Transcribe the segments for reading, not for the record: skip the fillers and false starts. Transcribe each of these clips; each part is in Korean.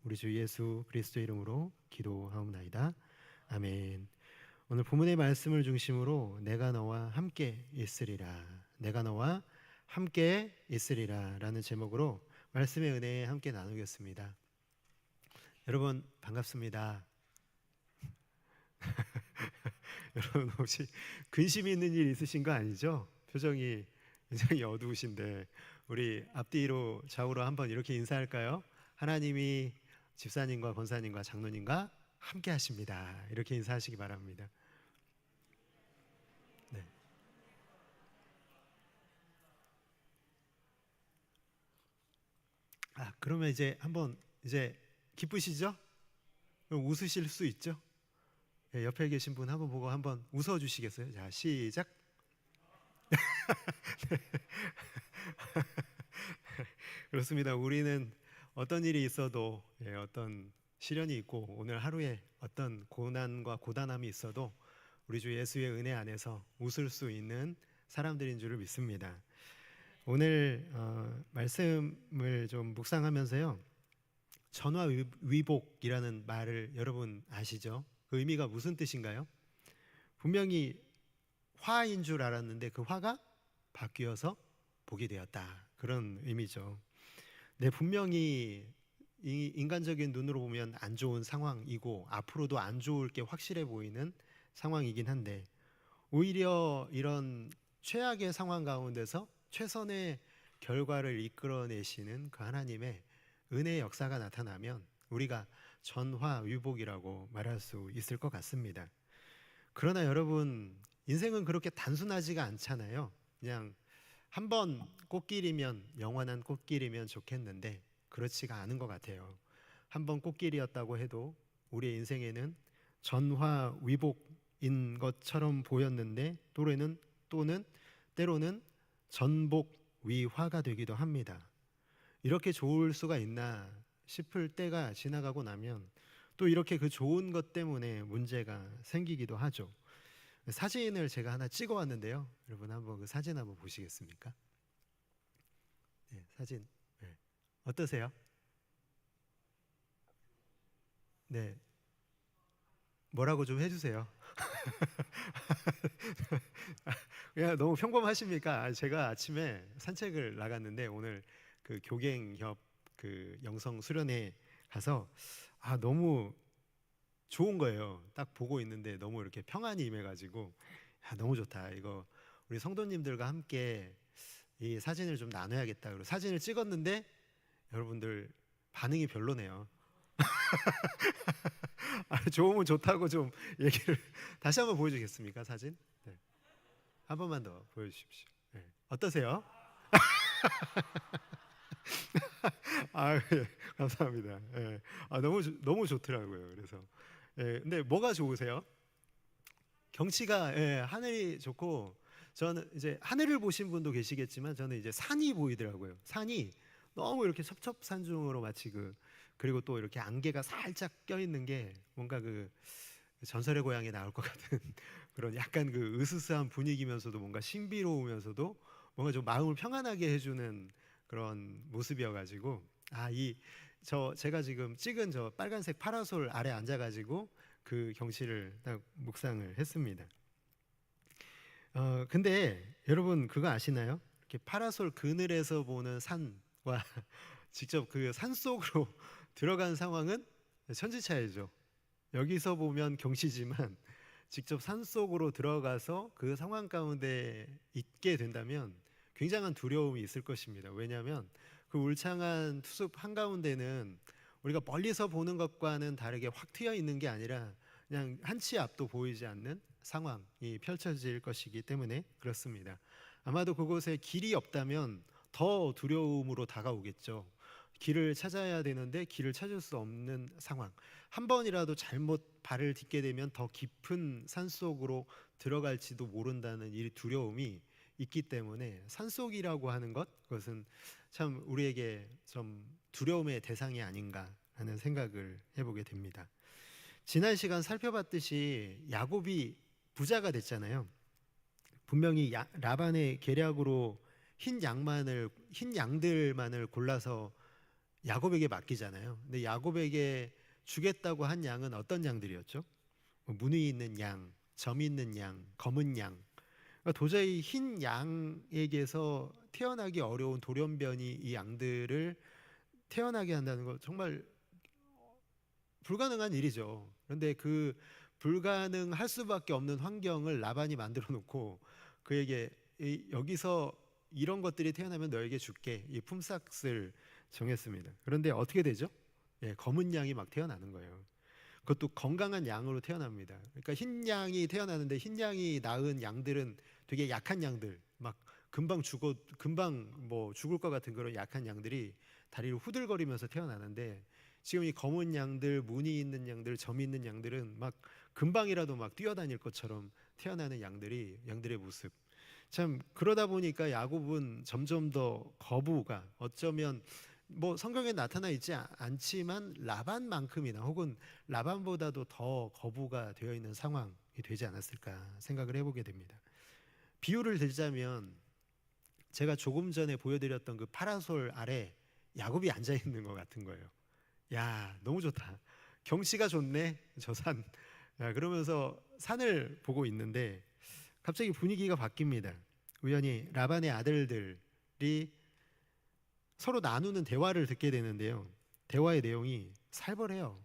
우리 주 예수 그리스도 이름으로 기도하옵나이다. 아멘. 오늘 본문의 말씀을 중심으로 내가 너와 함께 있으리라, 내가 너와 함께 있으리라 라는 제목으로 말씀의 은혜에 함께 나누겠습니다. 여러분 반갑습니다. 여러분 혹시 근심 있는 일 있으신 거 아니죠? 표정이 굉장히 어두우신데 우리 앞뒤로 좌우로 한번 이렇게 인사할까요? 하나님이 집사님과 권사님과 장로님과 함께 하십니다. 이렇게 인사하시기 바랍니다. 네. 그러면 이제 한번 이제 기쁘시죠? 그럼 웃으실 수 있죠? 네, 옆에 계신 분 한번 보고 한번 웃어 주시겠어요? 자, 시작. 그렇습니다. 우리는 어떤 일이 있어도 어떤 시련이 있고 오늘 하루에 어떤 고난과 고단함이 있어도 우리 주 예수의 은혜 안에서 웃을 수 있는 사람들인 줄을 믿습니다. 오늘 말씀을 좀 묵상하면서요, 전화위복이라는 말을 여러분 아시죠? 그 의미가 무슨 뜻인가요? 분명히 화인 줄 알았는데 그 화가 바뀌어서 복이 되었다, 그런 의미죠. 네, 분명히 이 인간적인 눈으로 보면 안 좋은 상황이고 앞으로도 안 좋을 게 확실해 보이는 상황이긴 한데, 오히려 이런 최악의 상황 가운데서 최선의 결과를 이끌어내시는 그 하나님의 은혜의 역사가 나타나면 우리가 전화위복이라고 말할 수 있을 것 같습니다. 그러나 여러분, 인생은 그렇게 단순하지가 않잖아요. 그냥 한 번 꽃길이면, 영원한 꽃길이면 좋겠는데 그렇지가 않은 것 같아요. 한 번 꽃길이었다고 해도 우리의 인생에는 전화위복인 것처럼 보였는데 또는 때로는 전복위화가 되기도 합니다. 이렇게 좋을 수가 있나 싶을 때가 지나가고 나면 또 이렇게 그 좋은 것 때문에 문제가 생기기도 하죠. 사진을 제가 하나 찍어 왔는데요. 여러분 한번 그 사진 한번 보시겠습니까? 네, 사진. 네. 어떠세요? 네. 뭐라고 좀 해주세요. 그냥 너무 평범하십니까? 제가 아침에 산책을 나갔는데 오늘 그 교갱협 그 영성 수련회 가서 너무 좋은 거예요. 딱 보고 있는데 너무 이렇게 평안이 임해가지고 너무 좋다. 이거 우리 성도님들과 함께 이 사진을 좀 나눠야겠다. 그리고 사진을 찍었는데 여러분들 반응이 별로네요. 좋으면 좋다고 좀 얘기를 다시 한번 보여주겠습니까? 사진? 네. 한 번만 더 보여주십시오. 네. 어떠세요? 예, 감사합니다. 예. 너무 좋더라고요. 그래서 근데 뭐가 좋으세요? 경치가, 하늘이 좋고, 저는 이제 하늘을 보신 분도 계시겠지만 저는 이제 산이 보이더라고요. 산이 너무 이렇게 첩첩산중으로 마치 그리고 또 이렇게 안개가 살짝 껴있는 게 뭔가 그 전설의 고향에 나올 것 같은 그런 약간 그 으스스한 분위기면서도 뭔가 신비로우면서도 뭔가 좀 마음을 평안하게 해주는 그런 모습이어가지고, 제가 지금 찍은 저 빨간색 파라솔 아래 앉아가지고 그 경치를 딱 묵상을 했습니다. 근데 여러분 그거 아시나요? 이렇게 파라솔 그늘에서 보는 산과 직접 그 산 속으로 들어간 상황은 천지차이죠. 여기서 보면 경치지만 직접 산 속으로 들어가서 그 상황 가운데 있게 된다면 굉장한 두려움이 있을 것입니다. 왜냐하면 그 울창한 투숲 한가운데는 우리가 멀리서 보는 것과는 다르게 확 트여 있는 게 아니라 그냥 한 치 앞도 보이지 않는 상황이 펼쳐질 것이기 때문에 그렇습니다. 아마도 그곳에 길이 없다면 더 두려움으로 다가오겠죠. 길을 찾아야 되는데 길을 찾을 수 없는 상황. 한 번이라도 잘못 발을 딛게 되면 더 깊은 산속으로 들어갈지도 모른다는 이 두려움이 있기 때문에 산속이라고 하는 그것은 참 우리에게 좀 두려움의 대상이 아닌가 하는 생각을 해보게 됩니다. 지난 시간 살펴봤듯이 야곱이 부자가 됐잖아요. 분명히 라반의 계략으로 흰 양들만을 골라서 야곱에게 맡기잖아요. 근데 야곱에게 주겠다고 한 양은 어떤 양들이었죠? 무늬 있는 양, 점 있는 양, 검은 양. 그러니까 도저히 흰 양에게서 태어나기 어려운 돌연변이 이 양들을 태어나게 한다는 거 정말 불가능한 일이죠. 그런데 그 불가능할 수밖에 없는 환경을 라반이 만들어 놓고 그에게 여기서 이런 것들이 태어나면 너에게 줄게, 이 품삯을 정했습니다. 그런데 어떻게 되죠? 검은 양이 막 태어나는 거예요. 그것도 건강한 양으로 태어납니다. 그러니까 흰 양이 태어나는데 흰 양이 낳은 양들은 되게 약한 양들, 막 금방 뭐 죽을 것 같은 그런 약한 양들이 다리를 후들거리면서 태어나는데, 지금 이 검은 양들, 무늬 있는 양들, 점 있는 양들은 막 금방이라도 막 뛰어다닐 것처럼 태어나는 양들의 모습. 참 그러다 보니까 야곱은 점점 더 거부가, 어쩌면 뭐 성경에 나타나 있지 않지만 라반만큼이나 혹은 라반보다도 더 거부가 되어 있는 상황이 되지 않았을까 생각을 해보게 됩니다. 비유를 들자면 제가 조금 전에 보여드렸던 그 파라솔 아래 야곱이 앉아 있는 것 같은 거예요. 야, 너무 좋다. 경치가 좋네, 저 산. 그러면서 산을 보고 있는데 갑자기 분위기가 바뀝니다. 우연히 라반의 아들들이 서로 나누는 대화를 듣게 되는데요. 대화의 내용이 살벌해요.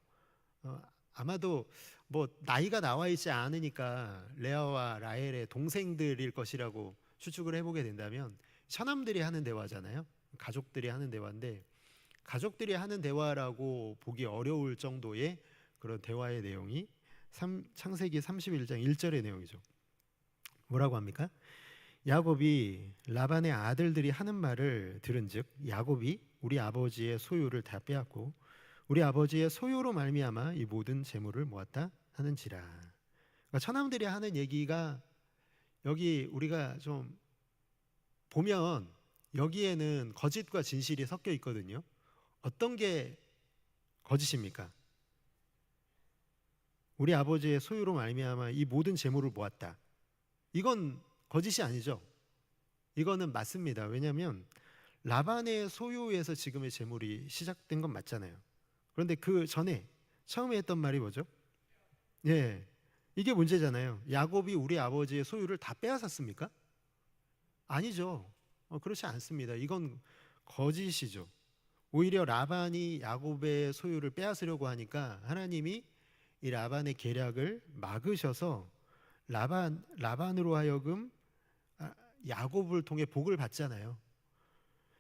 아마도 뭐 나이가 나와 있지 않으니까 레아와 라헬의 동생들일 것이라고 추측을 해보게 된다면, 처남들이 하는 대화잖아요. 가족들이 하는 대화인데, 가족들이 하는 대화라고 보기 어려울 정도의 그런 대화의 내용이 창세기 31장 1절의 내용이죠. 뭐라고 합니까? 야곱이 라반의 아들들이 하는 말을 들은즉 야곱이 우리 아버지의 소유를 다 빼앗고 우리 아버지의 소유로 말미암아 이 모든 재물을 모았다 하는지라. 그러니까 처남들이 하는 얘기가, 여기 우리가 좀 보면 여기에는 거짓과 진실이 섞여 있거든요. 어떤 게 거짓입니까? 우리 아버지의 소유로 말미암아 이 모든 재물을 모았다. 이건 거짓이 아니죠. 이거는 맞습니다. 왜냐하면 라반의 소유에서 지금의 재물이 시작된 건 맞잖아요. 그런데 그 전에 처음에 했던 말이 뭐죠? 이게 문제잖아요. 야곱이 우리 아버지의 소유를 다 빼앗았습니까? 아니죠. 그렇지 않습니다. 이건 거짓이죠. 오히려 라반이 야곱의 소유를 빼앗으려고 하니까 하나님이 이 라반의 계략을 막으셔서 라반으로 하여금 야곱을 통해 복을 받잖아요.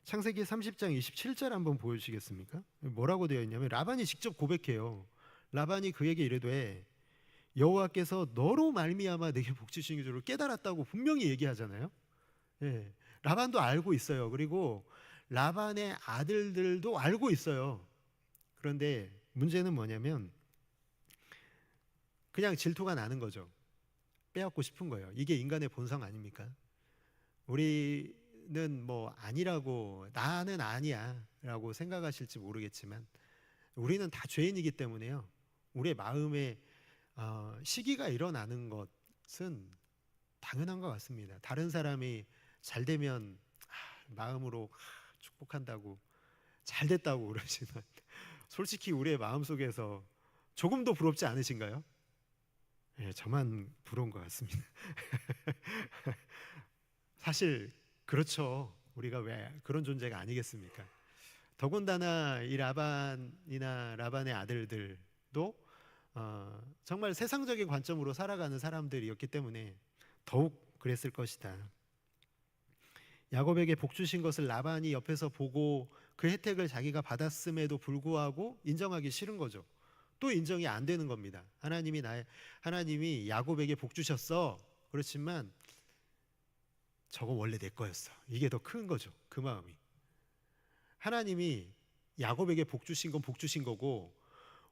창세기 30장 27절 한번 보여주시겠습니까? 뭐라고 되어 있냐면 라반이 직접 고백해요. 라반이 그에게 이르되 여호와께서 너로 말미암아 내게 복 주신 줄을 깨달았다고 분명히 얘기하잖아요. 라반도 알고 있어요. 그리고 라반의 아들들도 알고 있어요. 그런데 문제는 뭐냐면 그냥 질투가 나는 거죠. 빼앗고 싶은 거예요. 이게 인간의 본성 아닙니까? 우리는 뭐 아니라고, 나는 아니야 라고 생각하실지 모르겠지만 우리는 다 죄인이기 때문에요. 우리의 마음에 시기가 일어나는 것은 당연한 것 같습니다. 다른 사람이 잘 되면 마음으로 축복한다고, 잘 됐다고 그러지만 솔직히 우리의 마음속에서 조금도 부럽지 않으신가요? 저만 부러운 것 같습니다. 사실 그렇죠. 우리가 왜 그런 존재가 아니겠습니까? 더군다나 이 라반이나 라반의 아들들도 정말 세상적인 관점으로 살아가는 사람들이었기 때문에 더욱 그랬을 것이다. 야곱에게 복 주신 것을 라반이 옆에서 보고 그 혜택을 자기가 받았음에도 불구하고 인정하기 싫은 거죠. 또 인정이 안 되는 겁니다. 하나님이 야곱에게 복 주셨어. 그렇지만 저거 원래 내 거였어. 이게 더 큰 거죠. 그 마음이. 하나님이 야곱에게 복 주신 건 복 주신 거고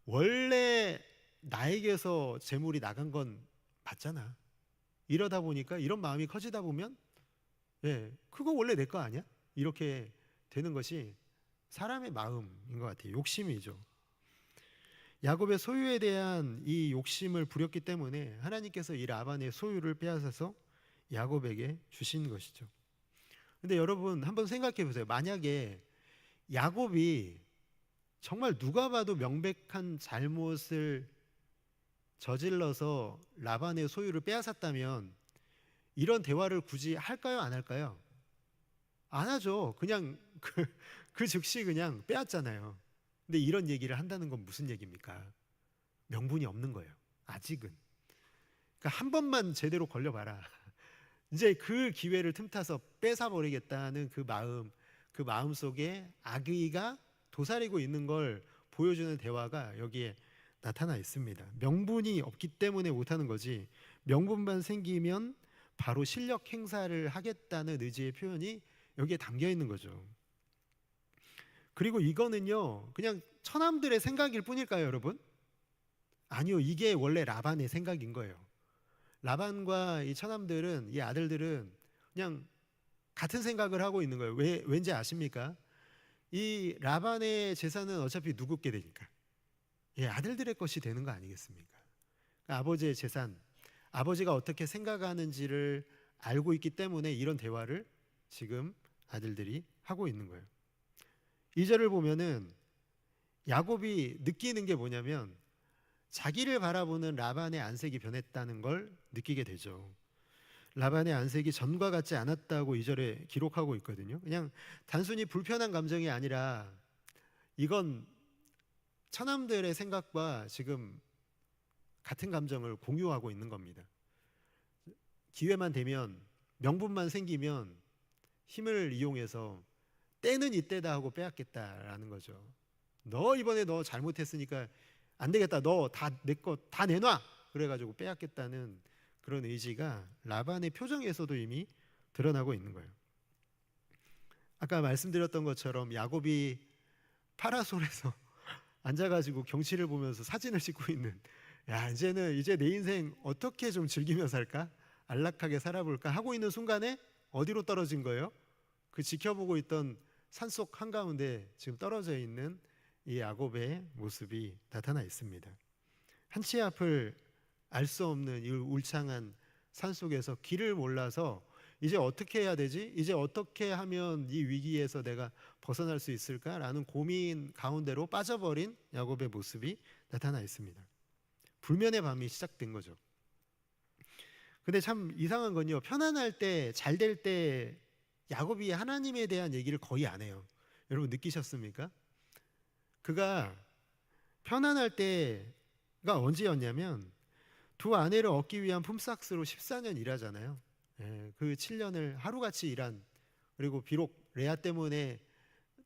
원래 나에게서 재물이 나간 건 맞잖아. 이러다 보니까, 이런 마음이 커지다 보면 그거 원래 내 거 아니야? 이렇게 되는 것이 사람의 마음인 것 같아요. 욕심이죠. 야곱의 소유에 대한 이 욕심을 부렸기 때문에 하나님께서 이 라반의 소유를 빼앗아서 야곱에게 주신 것이죠. 근데 여러분 한번 생각해 보세요. 만약에 야곱이 정말 누가 봐도 명백한 잘못을 저질러서 라반의 소유를 빼앗았다면 이런 대화를 굳이 할까요? 안 할까요? 안 하죠. 그냥 그 즉시 그냥 빼앗잖아요. 근데 이런 얘기를 한다는 건 무슨 얘기입니까? 명분이 없는 거예요. 아직은. 그러니까 한 번만 제대로 걸려봐라. 이제 그 기회를 틈타서 뺏어버리겠다는 그 마음 속에 악의가 도사리고 있는 걸 보여주는 대화가 여기에 나타나 있습니다. 명분이 없기 때문에 못하는 거지, 명분만 생기면 바로 실력 행사를 하겠다는 의지의 표현이 여기에 담겨 있는 거죠. 그리고 이거는요, 그냥 처남들의 생각일 뿐일까요, 여러분? 아니요, 이게 원래 라반의 생각인 거예요. 라반과 이 처남들은, 이 아들들은 그냥 같은 생각을 하고 있는 거예요. 왠지 아십니까? 이 라반의 재산은 어차피 누구 게 되니까, 예, 아들들의 것이 되는 거 아니겠습니까? 그러니까 아버지의 재산, 아버지가 어떻게 생각하는지를 알고 있기 때문에 이런 대화를 지금 아들들이 하고 있는 거예요. 2절을 보면은 야곱이 느끼는 게 뭐냐면 자기를 바라보는 라반의 안색이 변했다는 걸 느끼게 되죠. 라반의 안색이 전과 같지 않았다고 2절에 기록하고 있거든요. 그냥 단순히 불편한 감정이 아니라 이건 처남들의 생각과 지금 같은 감정을 공유하고 있는 겁니다. 기회만 되면, 명분만 생기면 힘을 이용해서 때는 이때다 하고 빼앗겠다라는 거죠. 너 이번에 너 잘못했으니까 안 되겠다. 너 다 내 거 다 내놔. 그래가지고 빼앗겠다는 그런 의지가 라반의 표정에서도 이미 드러나고 있는 거예요. 아까 말씀드렸던 것처럼 야곱이 파라솔에서 앉아가지고 경치를 보면서 사진을 찍고 있는, 야, 이제 내 인생 어떻게 좀 즐기며 살까? 안락하게 살아볼까? 하고 있는 순간에 어디로 떨어진 거예요? 그 지켜보고 있던 산속 한가운데 지금 떨어져 있는 이 야곱의 모습이 나타나 있습니다. 한치 앞을 알 수 없는 이 울창한 산속에서 길을 몰라서 이제 어떻게 해야 되지? 이제 어떻게 하면 이 위기에서 내가 벗어날 수 있을까라는 고민 가운데로 빠져버린 야곱의 모습이 나타나 있습니다. 불면의 밤이 시작된 거죠. 근데 참 이상한 건요, 편안할 때, 잘 될 때 야곱이 하나님에 대한 얘기를 거의 안 해요. 여러분 느끼셨습니까? 그가 편안할 때가 언제였냐면 두 아내를 얻기 위한 품삯으로 14년 일하잖아요. 예, 그 7년을 하루같이 일한, 그리고 비록 레아 때문에,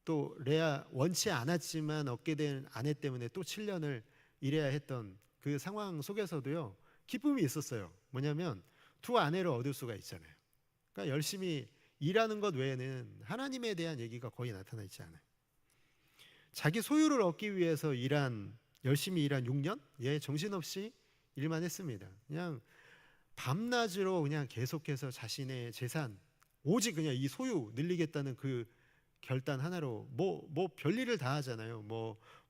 또 레아 원치 않았지만 얻게 된 아내 때문에 또 7년을 일해야 했던 그 상황 속에서도요, 기쁨이 있었어요. 뭐냐면 두 아내를 얻을 수가 있잖아요. 그러니까 열심히 일하는 것 외에는 하나님에 대한 얘기가 거의 나타나 있지 않아요. 자기 소유를 얻기 위해서 열심히 일한 6년? 예, 정신없이 일만 했습니다. 그냥 밤낮으로 그냥 계속해서 자신의 재산, 오직 그냥 이 소유 늘리겠다는 그 결단 하나로 뭐 별일을 다 하잖아요.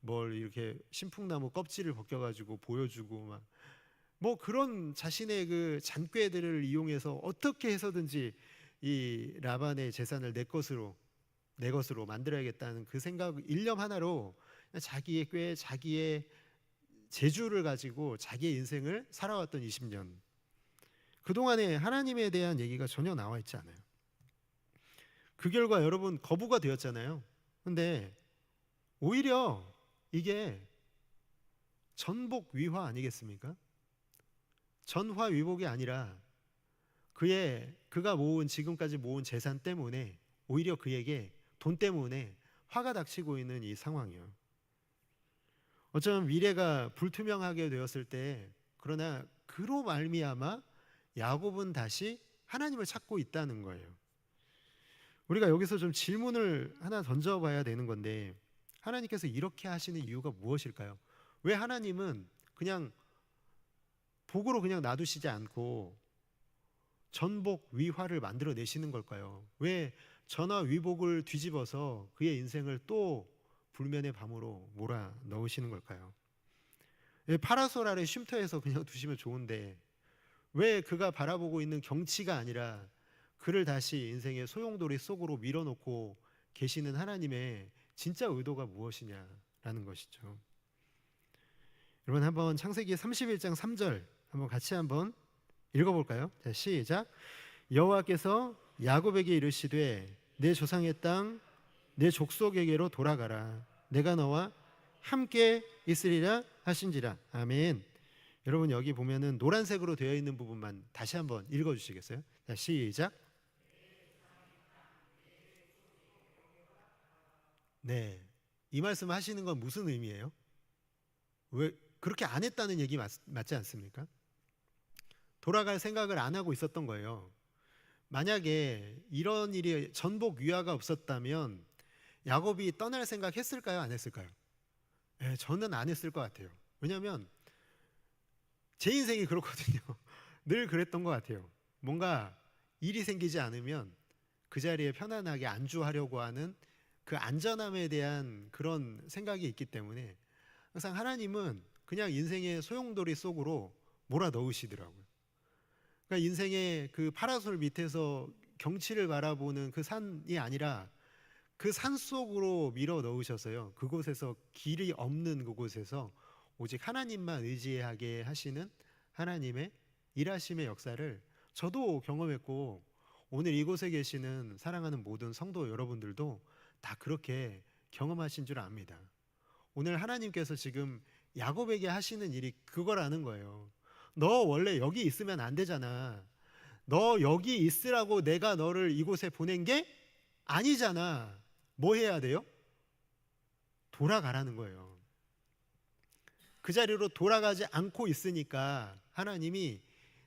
뭘 이렇게 신풍나무 껍질을 벗겨가지고 보여주고 뭐 그런 자신의 그 잔꾀들을 이용해서 어떻게 해서든지 이 라반의 재산을 내 것으로 만들어야겠다는 그 생각, 일념 하나로 자기의 꾀, 자기의 재주를 가지고 자기의 인생을 살아왔던 20년. 그동안에 하나님에 대한 얘기가 전혀 나와 있지 않아요. 그 결과 여러분 거부가 되었잖아요. 근데 오히려 이게 전복 위화 아니겠습니까? 전화 위복이 아니라 그가 지금까지 모은 재산 때문에 오히려 그에게 돈 때문에 화가 닥치고 있는 이 상황이요. 어쩌면 미래가 불투명하게 되었을 때, 그러나 그로 말미암아 야곱은 다시 하나님을 찾고 있다는 거예요. 우리가 여기서 좀 질문을 하나 던져봐야 되는 건데, 하나님께서 이렇게 하시는 이유가 무엇일까요? 왜 하나님은 그냥 복으로 그냥 놔두시지 않고 전복 위화를 만들어내시는 걸까요? 왜 전화 위복을 뒤집어서 그의 인생을 또 불면의 밤으로 몰아 넣으시는 걸까요? 파라솔 아래 쉼터에서 그냥 두시면 좋은데 왜 그가 바라보고 있는 경치가 아니라 그를 다시 인생의 소용돌이 속으로 밀어넣고 계시는 하나님의 진짜 의도가 무엇이냐라는 있다라는 것이죠. 여러분 한번 창세기 31장 3절 한번 같이 한번 읽어볼까요? 자, 시작. 여호와께서 야곱에게 이르시되 내 조상의 땅 내 족속에게로 돌아가라. 내가 너와 함께 있으리라 하신지라. 아멘. 여러분 여기 보면은 노란색으로 되어 있는 부분만 다시 한번 읽어주시겠어요? 자, 시작. 네, 이 말씀 하시는 건 무슨 의미예요? 왜 그렇게 안 했다는 얘기 맞지 않습니까? 돌아갈 생각을 안 하고 있었던 거예요. 만약에 이런 일이 전복 위화가 없었다면 야곱이 떠날 생각 했을까요? 안 했을까요? 네, 저는 안 했을 것 같아요. 왜냐하면 제 인생이 그렇거든요. 늘 그랬던 것 같아요. 뭔가 일이 생기지 않으면 그 자리에 편안하게 안주하려고 하는 그 안전함에 대한 그런 생각이 있기 때문에 항상 하나님은 그냥 인생의 소용돌이 속으로 몰아 넣으시더라고요. 그러니까 인생의 그 파라솔 밑에서 경치를 바라보는 그 산이 아니라 그 산 속으로 밀어 넣으셔서요. 그곳에서 길이 없는 그곳에서 오직 하나님만 의지하게 하시는 하나님의 일하심의 역사를 저도 경험했고, 오늘 이곳에 계시는 사랑하는 모든 성도 여러분들도 다 그렇게 경험하신 줄 압니다. 오늘 하나님께서 지금 야곱에게 하시는 일이 그거라는 거예요. 너 원래 여기 있으면 안 되잖아. 너 여기 있으라고 내가 너를 이곳에 보낸 게 아니잖아. 뭐 해야 돼요? 돌아가라는 거예요. 그 자리로 돌아가지 않고 있으니까 하나님이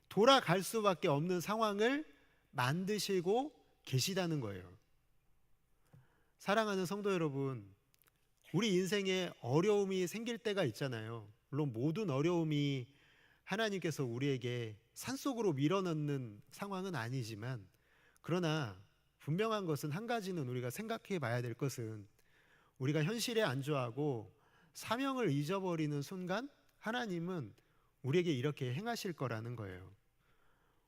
돌아갈 수밖에 없는 상황을 만드시고 계시다는 거예요. 사랑하는 성도 여러분, 우리 인생에 어려움이 생길 때가 있잖아요. 물론 모든 어려움이 하나님께서 우리에게 산속으로 밀어넣는 상황은 아니지만, 그러나 분명한 것은 한 가지는 우리가 생각해 봐야 될 것은, 우리가 현실에 안주하고 사명을 잊어버리는 순간 하나님은 우리에게 이렇게 행하실 거라는 거예요.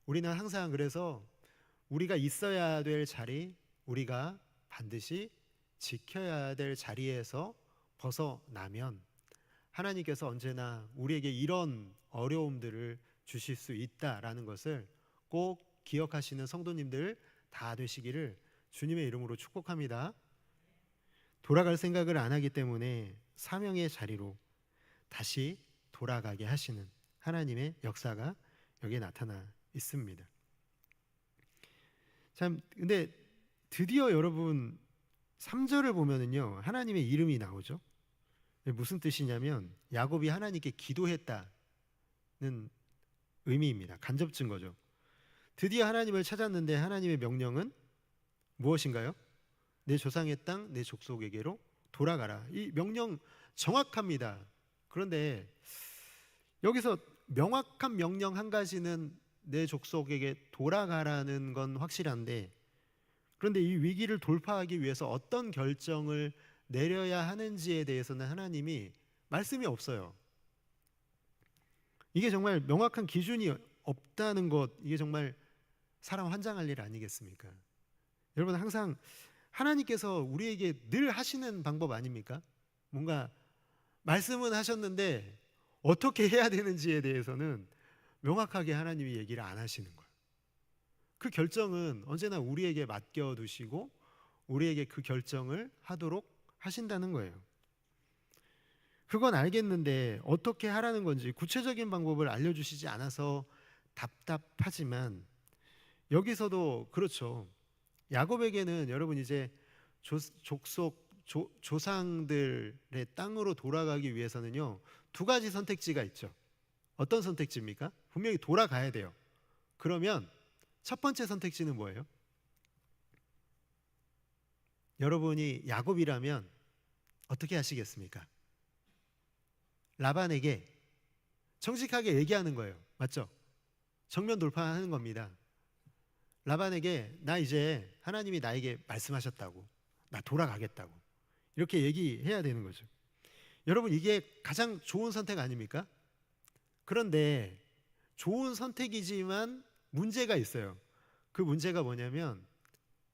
우리는 항상 그래서 우리가 있어야 될 자리, 우리가 반드시 지켜야 될 자리에서 벗어나면 하나님께서 언제나 우리에게 이런 어려움들을 주실 수 있다라는 것을 꼭 기억하시는 성도님들 다 되시기를 주님의 이름으로 축복합니다. 돌아갈 생각을 안 하기 때문에 사명의 자리로 다시 돌아가게 하시는 하나님의 역사가 여기에 나타나 있습니다. 참, 근데 드디어 여러분 3절을 보면은요, 하나님의 이름이 나오죠. 무슨 뜻이냐면 야곱이 하나님께 기도했다는 의미입니다. 간접 증거죠. 드디어 하나님을 찾았는데 하나님의 명령은 무엇인가요? 내 조상의 땅, 내 족속에게로 돌아가라. 이 명령 정확합니다. 그런데 여기서 명확한 명령 한 가지는 내 족속에게 돌아가라는 건 확실한데, 그런데 이 위기를 돌파하기 위해서 어떤 결정을 내려야 하는지에 대해서는 하나님이 말씀이 없어요. 이게 정말 명확한 기준이 없다는 것, 이게 정말 사람 환장할 일 아니겠습니까? 여러분, 항상 하나님께서 우리에게 늘 하시는 방법 아닙니까? 뭔가 말씀은 하셨는데 어떻게 해야 되는지에 대해서는 명확하게 하나님이 얘기를 안 하시는 거예요. 그 결정은 언제나 우리에게 맡겨두시고 우리에게 그 결정을 하도록 하신다는 거예요. 그건 알겠는데 어떻게 하라는 건지 구체적인 방법을 알려주시지 않아서 답답하지만, 여기서도 그렇죠. 야곱에게는 여러분 이제 조상들의 땅으로 돌아가기 위해서는요, 두 가지 선택지가 있죠. 어떤 선택지입니까? 분명히 돌아가야 돼요. 그러면 첫 번째 선택지는 뭐예요? 여러분이 야곱이라면 어떻게 하시겠습니까? 라반에게 정직하게 얘기하는 거예요. 맞죠? 정면 돌파하는 겁니다. 라반에게 나 이제 하나님이 나에게 말씀하셨다고, 나 돌아가겠다고, 이렇게 얘기해야 되는 거죠. 여러분, 이게 가장 좋은 선택 아닙니까? 그런데 좋은 선택이지만 문제가 있어요. 그 문제가 뭐냐면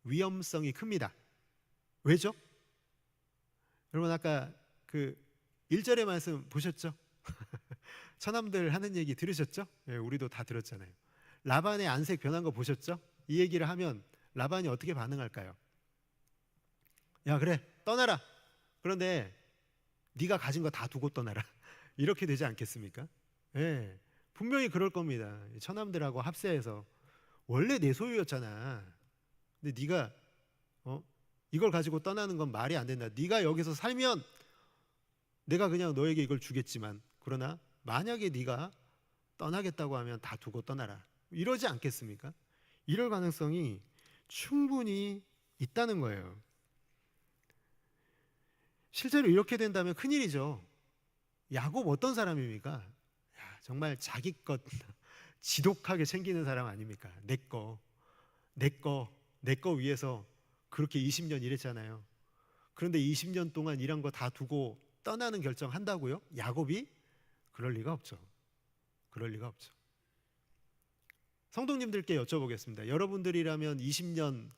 위험성이 큽니다. 왜죠? 여러분, 아까 그 1절의 말씀 보셨죠? 처남들 하는 얘기 들으셨죠? 예, 우리도 다 들었잖아요. 라반의 안색 변한 거 보셨죠? 이 얘기를 하면 라반이 어떻게 반응할까요? 야, 그래, 떠나라. 그런데 네가 가진 거 다 두고 떠나라. 이렇게 되지 않겠습니까? 예, 분명히 그럴 겁니다. 처남들하고 합세해서 원래 내 소유였잖아. 근데 네가 이걸 가지고 떠나는 건 말이 안 된다. 네가 여기서 살면 내가 그냥 너에게 이걸 주겠지만, 그러나 만약에 네가 떠나겠다고 하면 다 두고 떠나라. 이러지 않겠습니까? 이럴 가능성이 충분히 있다는 거예요. 실제로 이렇게 된다면 큰일이죠. 야곱 어떤 사람입니까? 야, 정말 자기 것 지독하게 챙기는 사람 아닙니까? 내 거 위해서 그렇게 20년 일했잖아요. 그런데 20년 동안 일한 거 다 두고 떠나는 결정 한다고요? 야곱이? 그럴 리가 없죠. 그럴 리가 없죠. 성도님들께 여쭤보겠습니다. 여러분들이라면 20년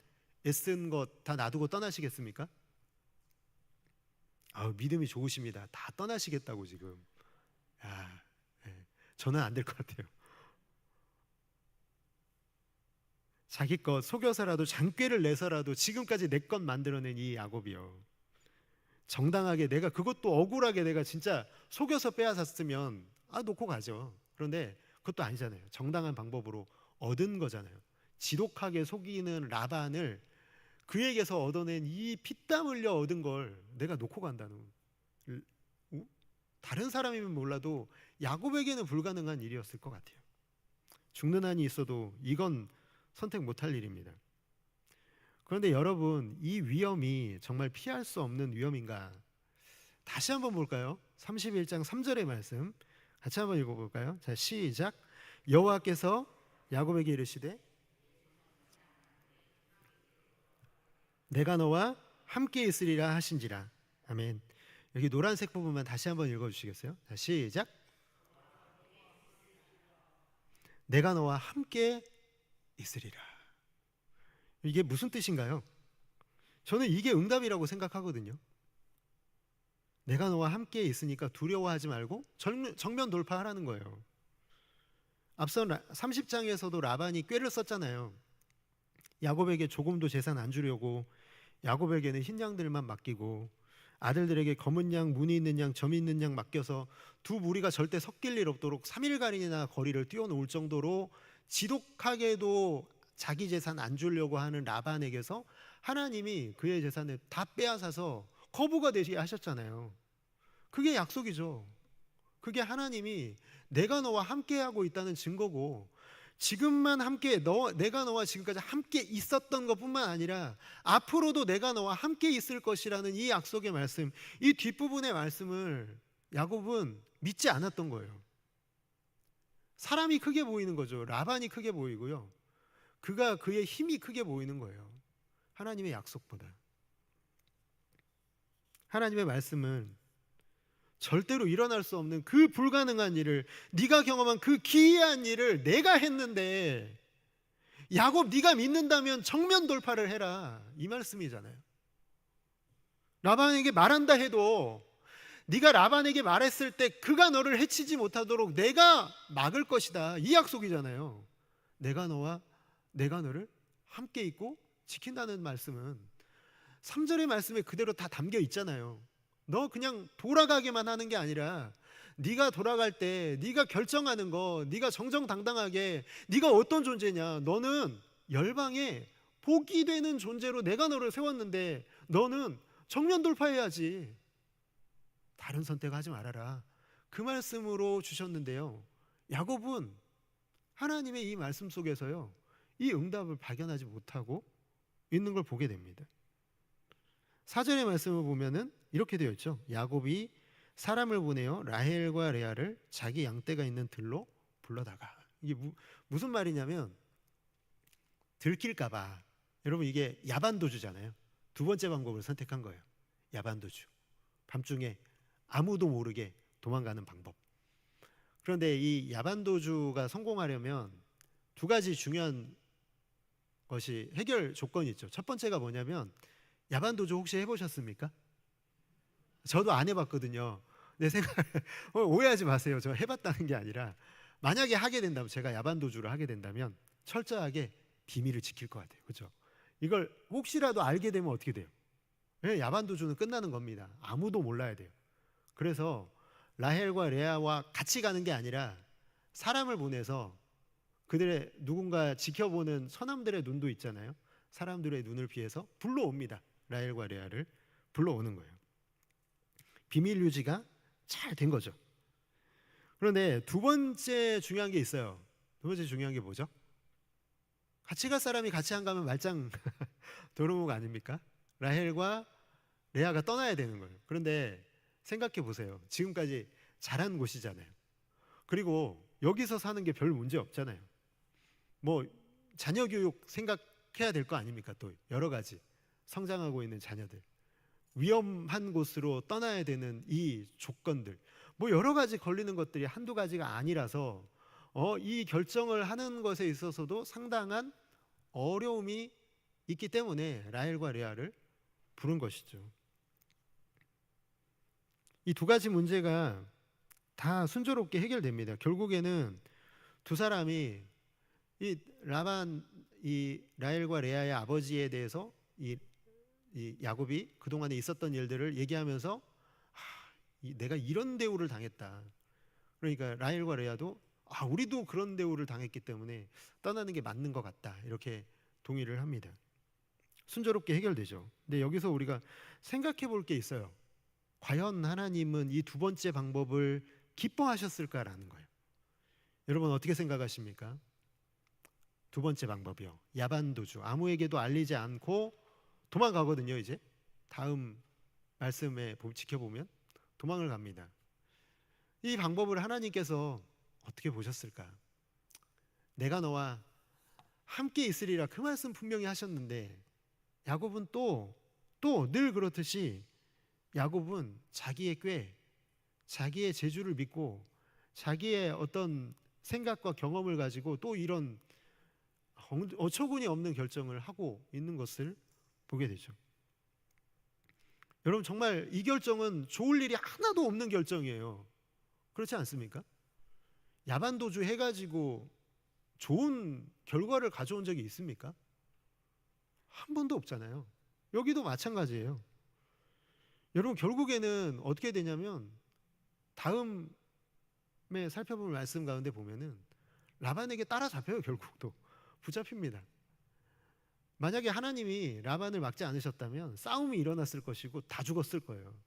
애쓴 것 다 놔두고 떠나시겠습니까? 믿음이 좋으십니다. 다 떠나시겠다고 지금. 저는 안 될 것 같아요. 자기 것 속여서라도 장꾀를 내서라도 지금까지 내 것 만들어낸 이 야곱이요. 정당하게 내가 그것도 억울하게 내가 진짜 속여서 빼앗았으면 놓고 가죠. 그런데 그것도 아니잖아요. 정당한 방법으로 얻은 거잖아요. 지독하게 속이는 라반을 그에게서 얻어낸 이 피땀 흘려 얻은 걸 내가 놓고 간다는, 다른 사람이면 몰라도 야곱에게는 불가능한 일이었을 것 같아요. 죽는 한이 있어도 이건 선택 못할 일입니다. 그런데 여러분, 이 위험이 정말 피할 수 없는 위험인가? 다시 한번 볼까요? 31장 3절의 말씀 같이 한번 읽어볼까요? 자, 시작. 여호와께서 야곱에게 이르시되 내가 너와 함께 있으리라 하신지라. 아멘. 여기 노란색 부분만 다시 한번 읽어주시겠어요? 자, 시작. 내가 너와 함께 있으리라. 이게 무슨 뜻인가요? 저는 이게 응답이라고 생각하거든요. 내가 너와 함께 있으니까 두려워하지 말고 정면 돌파하라는 거예요. 앞선 30장에서도 라반이 꾀를 썼잖아요. 야곱에게 조금도 재산 안 주려고, 야곱에게는 흰 양들만 맡기고 아들들에게 검은 양, 무늬 있는 양, 점이 있는 양 맡겨서 두 무리가 절대 섞일 일 없도록 3일간이나 거리를 뛰어놓을 정도로 지독하게도 자기 재산 안 주려고 하는 라반에게서 하나님이 그의 재산을 다 빼앗아서 거부가 되게 하셨잖아요. 그게 약속이죠. 그게 하나님이 내가 너와 함께하고 있다는 증거고, 지금만 함께 내가 너와 지금까지 함께 있었던 것뿐만 아니라 앞으로도 내가 너와 함께 있을 것이라는 이 약속의 말씀, 이 뒷부분의 말씀을 야곱은 믿지 않았던 거예요. 사람이 크게 보이는 거죠. 라반이 크게 보이고요. 그의 힘이 크게 보이는 거예요. 하나님의 약속보다. 하나님의 말씀은 절대로 일어날 수 없는 그 불가능한 일을, 네가 경험한 그 기이한 일을 내가 했는데 야곱 네가 믿는다면 정면 돌파를 해라, 이 말씀이잖아요. 라반에게 말한다 해도 네가 라반에게 말했을 때 그가 너를 해치지 못하도록 내가 막을 것이다, 이 약속이잖아요. 내가 너를 함께 있고 지킨다는 말씀은 3절의 말씀에 그대로 다 담겨 있잖아요. 너 그냥 돌아가게만 하는 게 아니라 네가 돌아갈 때 네가 결정하는 거, 네가 정정당당하게 네가 어떤 존재냐, 너는 열방에 복이 되는 존재로 내가 너를 세웠는데 너는 정면 돌파해야지, 다른 선택하지 말아라, 그 말씀으로 주셨는데요. 야곱은 하나님의 이 말씀 속에서요, 이 응답을 발견하지 못하고 있는 걸 보게 됩니다. 4절의 말씀을 보면은 이렇게 되어 있죠. 야곱이 사람을 보내어 라헬과 레아를 자기 양떼가 있는 들로 불러다가. 이게 무슨 말이냐면 들킬까봐. 여러분, 이게 야반도주잖아요. 두 번째 방법을 선택한 거예요. 야반도주. 밤중에 아무도 모르게 도망가는 방법. 그런데 이 야반도주가 성공하려면 두 가지 중요한 것이, 해결 조건이 있죠. 첫 번째가 뭐냐면, 야반도주 혹시 해보셨습니까? 저도 안 해봤거든요. 내 생각 오해하지 마세요. 저 해봤다는 게 아니라 만약에 하게 된다면, 제가 야반도주를 하게 된다면 철저하게 비밀을 지킬 것 같아요. 그렇죠? 이걸 혹시라도 알게 되면 어떻게 돼요? 야반도주는 끝나는 겁니다. 아무도 몰라야 돼요. 그래서 라헬과 레아와 같이 가는 게 아니라 사람을 보내서 그들의 누군가 지켜보는 서남들의 눈도 있잖아요. 사람들의 눈을 피해서 불러옵니다. 라헬과 레아를 불러오는 거예요. 비밀 유지가 잘 된 거죠. 그런데 두 번째 중요한 게 있어요. 두 번째 중요한 게 뭐죠? 같이 갈 사람이 같이 안 가면 말짱 도루묵 아닙니까? 라헬과 레아가 떠나야 되는 거예요. 그런데 생각해 보세요. 지금까지 자란 곳이잖아요. 그리고 여기서 사는 게 별 문제 없잖아요. 뭐 자녀 교육 생각해야 될 거 아닙니까? 또 여러 가지 성장하고 있는 자녀들, 위험한 곳으로 떠나야 되는 이 조건들, 뭐 여러 가지 걸리는 것들이 한두 가지가 아니라서 이 결정을 하는 것에 있어서도 상당한 어려움이 있기 때문에 라헬과 레아를 부른 것이죠. 이 두 가지 문제가 다 순조롭게 해결됩니다. 결국에는 두 사람이 이 라헬과 레아의 아버지에 대해서 이 야곱이 그동안에 있었던 일들을 얘기하면서 내가 이런 대우를 당했다. 그러니까 라헬과 레아도 우리도 그런 대우를 당했기 때문에 떠나는 게 맞는 것 같다. 이렇게 동의를 합니다. 순조롭게 해결되죠. 근데 여기서 우리가 생각해 볼 게 있어요. 과연 하나님은 이 두 번째 방법을 기뻐하셨을까라는 거예요. 여러분 어떻게 생각하십니까? 두 번째 방법이요. 야반도주. 아무에게도 알리지 않고 도망가거든요. 이제 다음 말씀에 지켜보면 도망을 갑니다. 이 방법을 하나님께서 어떻게 보셨을까? 내가 너와 함께 있으리라, 그 말씀 분명히 하셨는데 야곱은 또 늘 그렇듯이 야곱은 자기의 꾀, 자기의 재주를 믿고 자기의 어떤 생각과 경험을 가지고 또 이런 어처구니 없는 결정을 하고 있는 것을 보게 되죠. 여러분 정말 이 결정은 좋을 일이 하나도 없는 결정이에요. 그렇지 않습니까? 야반도주 해가지고 좋은 결과를 가져온 적이 있습니까? 한 번도 없잖아요. 여기도 마찬가지예요. 여러분 결국에는 어떻게 되냐면 다음에 살펴볼 말씀 가운데 보면은 라반에게 따라잡혀요. 결국 또 붙잡힙니다. 만약에 하나님이 라반을 막지 않으셨다면 싸움이 일어났을 것이고 다 죽었을 거예요.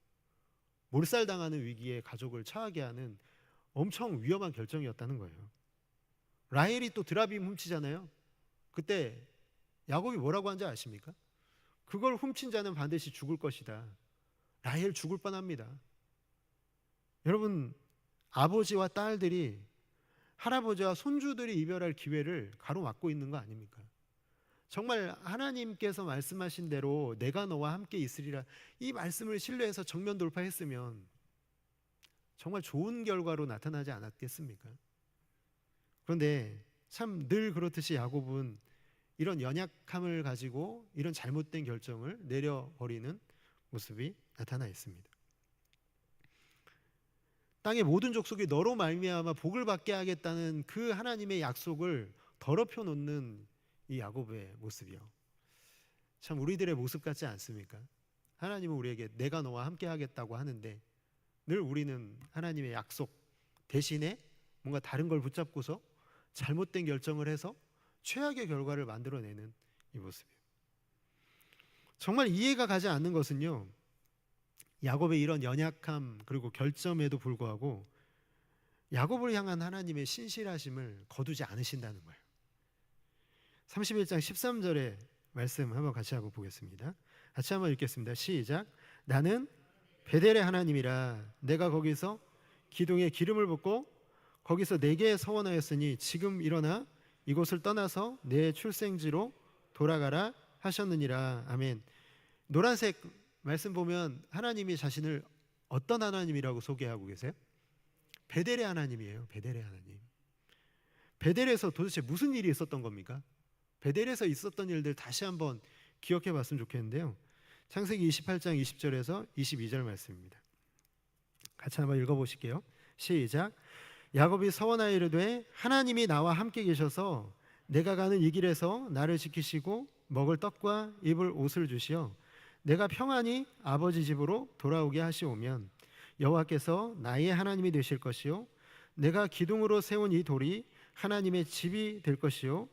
몰살당하는 위기에 가족을 처하게 하는 엄청 위험한 결정이었다는 거예요. 라헬이 또 드라빔 훔치잖아요. 그때 야곱이 뭐라고 한지 아십니까? 그걸 훔친 자는 반드시 죽을 것이다. 라헬 죽을 뻔합니다. 여러분 아버지와 딸들이, 할아버지와 손주들이 이별할 기회를 가로막고 있는 거 아닙니까? 정말 하나님께서 말씀하신 대로 내가 너와 함께 있으리라, 이 말씀을 신뢰해서 정면 돌파했으면 정말 좋은 결과로 나타나지 않았겠습니까? 그런데 참 늘 그렇듯이 야곱은 이런 연약함을 가지고 이런 잘못된 결정을 내려버리는 모습이 나타나 있습니다. 땅의 모든 족속이 너로 말미암아 복을 받게 하겠다는 그 하나님의 약속을 더럽혀 놓는 이 야곱의 모습이요. 참 우리들의 모습 같지 않습니까? 하나님은 우리에게 내가 너와 함께 하겠다고 하는데 늘 우리는 하나님의 약속 대신에 뭔가 다른 걸 붙잡고서 잘못된 결정을 해서 최악의 결과를 만들어내는 이 모습이에요. 정말 이해가 가지 않는 것은요, 야곱의 이런 연약함 그리고 결점에도 불구하고 야곱을 향한 하나님의 신실하심을 거두지 않으신다는 거예요. 31장 13절의 말씀 한번 같이 하고 보겠습니다. 같이 한번 읽겠습니다. 시작. 나는 베델의 하나님이라, 내가 거기서 기둥에 기름을 붓고 거기서 내게 서원하였으니 지금 일어나 이곳을 떠나서 내 출생지로 돌아가라 하셨느니라. 아멘. 노란색 말씀 보면 하나님이 자신을 어떤 하나님이라고 소개하고 계세요? 베델의 하나님이에요. 베델의 하나님. 베델에서 도대체 무슨 일이 있었던 겁니까? 베델에서 있었던 일들 다시 한번 기억해 봤으면 좋겠는데요. 창세기 28장 20절에서 22절 말씀입니다. 같이 한번 읽어보실게요. 시작. 야곱이 서원하여 이르되 하나님이 나와 함께 계셔서 내가 가는 이 길에서 나를 지키시고 먹을 떡과 입을 옷을 주시어 내가 평안히 아버지 집으로 돌아오게 하시오면 여호와께서 나의 하나님이 되실 것이요 내가 기둥으로 세운 이 돌이 하나님의 집이 될 것이요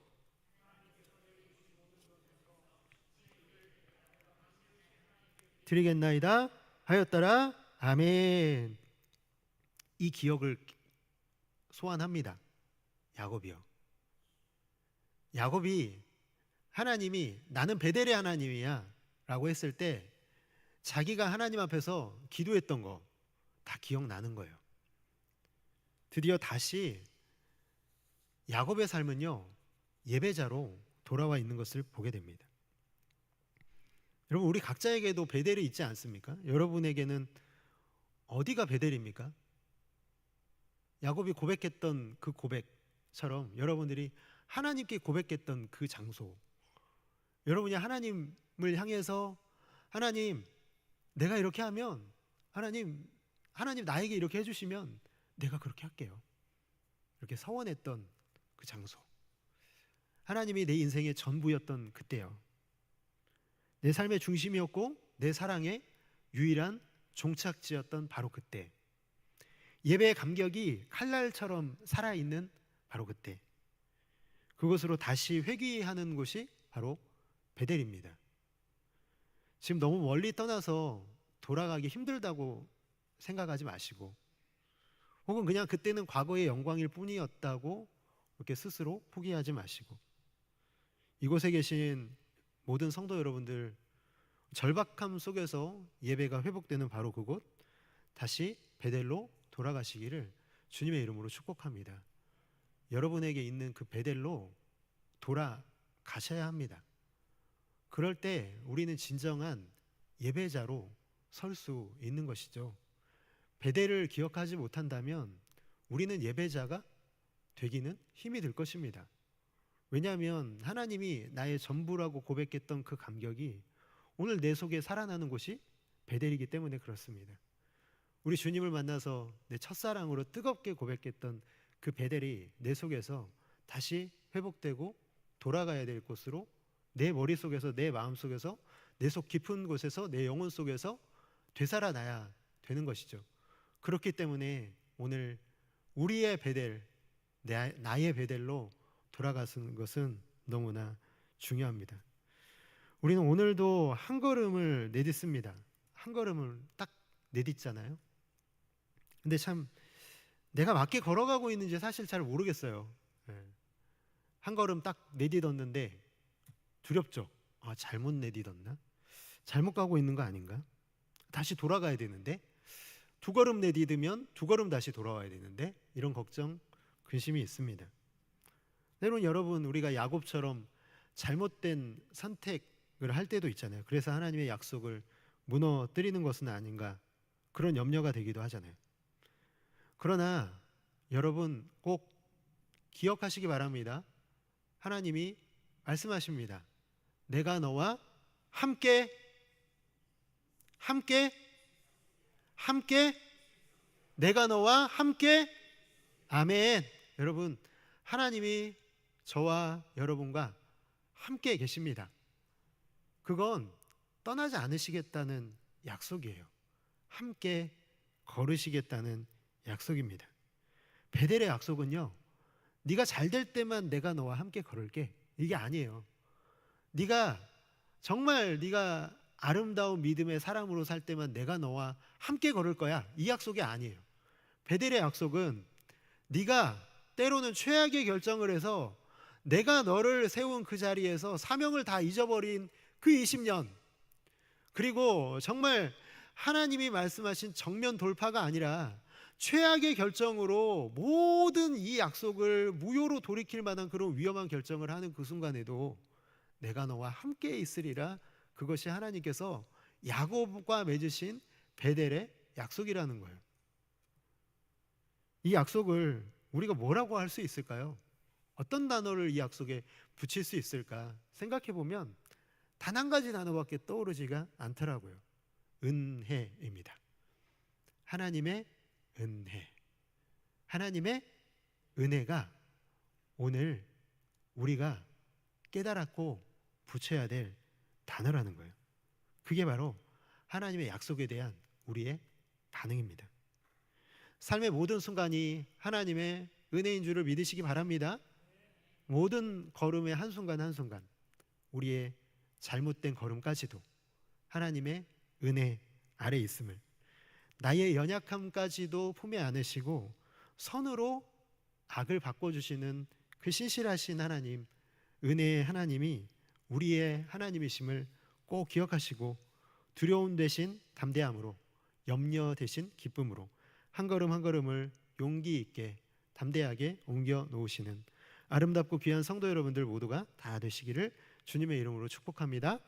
드리겠나이다 하였더라. 아멘. 이 기억을 소환합니다. 야곱이요. 야곱이 하나님이 나는 베델의 하나님이야 라고 했을 때 자기가 하나님 앞에서 기도했던 거 다 기억나는 거예요. 드디어 다시 야곱의 삶은요 예배자로 돌아와 있는 것을 보게 됩니다. 여러분, 우리 각자에게도 베델이 있지 않습니까? 여러분에게는 어디가 베델입니까? 야곱이 고백했던 그 고백처럼 여러분들이 하나님께 고백했던 그 장소, 여러분이 하나님을 향해서 하나님, 내가 이렇게 하면 하나님 나에게 이렇게 해주시면 내가 그렇게 할게요. 이렇게 서원했던 그 장소, 하나님이 내 인생의 전부였던 그때요. 내 삶의 중심이었고 내 사랑의 유일한 종착지였던 바로 그때, 예배의 감격이 칼날처럼 살아있는 바로 그때, 그것으로 다시 회귀하는 곳이 바로 베델입니다. 지금 너무 멀리 떠나서 돌아가기 힘들다고 생각하지 마시고, 혹은 그냥 그때는 과거의 영광일 뿐이었다고 이렇게 스스로 포기하지 마시고, 이곳에 계신 모든 성도 여러분들, 절박함 속에서 예배가 회복되는 바로 그곳, 다시 베델로 돌아가시기를 주님의 이름으로 축복합니다. 여러분에게 있는 그 베델로 돌아가셔야 합니다. 그럴 때 우리는 진정한 예배자로 설 수 있는 것이죠. 베델을 기억하지 못한다면 우리는 예배자가 되기는 힘이 들 것입니다. 왜냐하면 하나님이 나의 전부라고 고백했던 그 감격이 오늘 내 속에 살아나는 곳이 베델이기 때문에 그렇습니다. 우리 주님을 만나서 내 첫사랑으로 뜨겁게 고백했던 그 베델이 내 속에서 다시 회복되고 돌아가야 될 곳으로, 내 머릿속에서, 내 마음속에서, 내 속 깊은 곳에서, 내 영혼 속에서 되살아나야 되는 것이죠. 그렇기 때문에 오늘 우리의 베델, 나의 베델로 돌아가는 것은 너무나 중요합니다. 우리는 오늘도 한 걸음을 내딛습니다. 한 걸음을 딱 내딛잖아요. 근데 참 내가 맞게 걸어가고 있는지 사실 잘 모르겠어요. 한 걸음 딱 내딛었는데 두렵죠. 잘못 내딛었나? 잘못 가고 있는 거 아닌가? 다시 돌아가야 되는데, 두 걸음 내딛으면 두 걸음 다시 돌아와야 되는데, 이런 걱정, 근심이 있습니다. 때로는 여러분, 우리가 야곱처럼 잘못된 선택을 할 때도 있잖아요. 그래서 하나님의 약속을 무너뜨리는 것은 아닌가, 그런 염려가 되기도 하잖아요. 그러나 여러분 꼭 기억하시기 바랍니다. 하나님이 말씀하십니다. 내가 너와 함께 내가 너와 함께. 아멘. 여러분, 하나님이 저와 여러분과 함께 계십니다. 그건 떠나지 않으시겠다는 약속이에요. 함께 걸으시겠다는 약속입니다. 베델의 약속은요, 네가 잘 될 때만 내가 너와 함께 걸을게, 이게 아니에요. 네가 정말 네가 아름다운 믿음의 사람으로 살 때만 내가 너와 함께 걸을 거야, 이 약속이 아니에요. 베델의 약속은 네가 때로는 최악의 결정을 해서 내가 너를 세운 그 자리에서 사명을 다 잊어버린 그 20년, 그리고 정말 하나님이 말씀하신 정면 돌파가 아니라 최악의 결정으로 모든 이 약속을 무효로 돌이킬 만한 그런 위험한 결정을 하는 그 순간에도 내가 너와 함께 있으리라, 그것이 하나님께서 야곱과 맺으신 베델의 약속이라는 거예요. 이 약속을 우리가 뭐라고 할 수 있을까요? 어떤 단어를 이 약속에 붙일 수 있을까 생각해 보면 단 한 가지 단어밖에 떠오르지가 않더라고요. 은혜입니다. 하나님의 은혜. 하나님의 은혜가 오늘 우리가 깨달았고 붙여야 될 단어라는 거예요. 그게 바로 하나님의 약속에 대한 우리의 반응입니다. 삶의 모든 순간이 하나님의 은혜인 줄을 믿으시기 바랍니다. 모든 걸음의 한순간 한순간, 우리의 잘못된 걸음까지도 하나님의 은혜 아래 있음을, 나의 연약함까지도 품에 안으시고 선으로 악을 바꿔주시는 그 신실하신 하나님, 은혜의 하나님이 우리의 하나님이심을 꼭 기억하시고 두려움 대신 담대함으로, 염려 대신 기쁨으로 한 걸음 한 걸음을 용기 있게 담대하게 옮겨 놓으시는 아름답고 귀한 성도 여러분들 모두가 다 되시기를 주님의 이름으로 축복합니다.